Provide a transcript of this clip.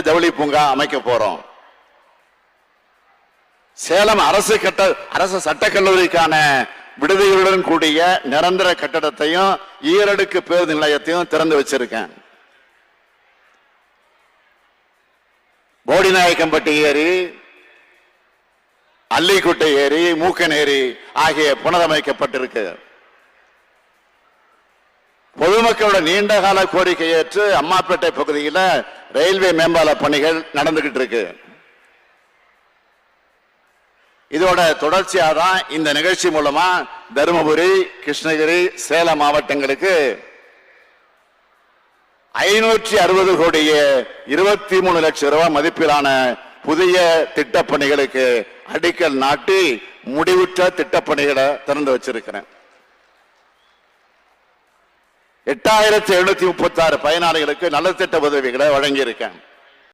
ஜவுளி பூங்கா அமைக்க போறோம். சேலம் அரசு சட்டக்கல்லூரிக்கான விடுதிகளுடன் கூடிய நிரந்தர கட்டடத்தையும் ஈரடுக்கு பேருந்து நிலையத்தையும் திறந்து வச்சிருக்கேன். போடிநாயக்கம்பட்டி ஏரி, அல்லிக்குட்டை ஏரி, மூக்கன் ஏரி ஆகிய புனரமைக்கப்பட்டிருக்கு. பொதுமக்களோட நீண்டகால கோரிக்கை ஏற்று அம்மாப்பேட்டை பகுதியில் ரயில்வே மேம்பால பணிகள் நடந்துகிட்டு இருக்கு. இதோட தொடர்ச்சியாக தான் இந்த நிகழ்ச்சி மூலமா தருமபுரி, கிருஷ்ணகிரி, சேலம் மாவட்டங்களுக்கு 560 கோடியே 23 லட்சம் ரூபாய் மதிப்பிலான புதிய திட்டப்பணிகளுக்கு அடிக்கல் நாட்டி முடிவுற்ற திட்டப்பணிகளை திறந்து வச்சிருக்கிறேன். 8736 பயனாளிகளுக்கு நலத்திட்ட உதவிகளை வழங்கியிருக்கேன்.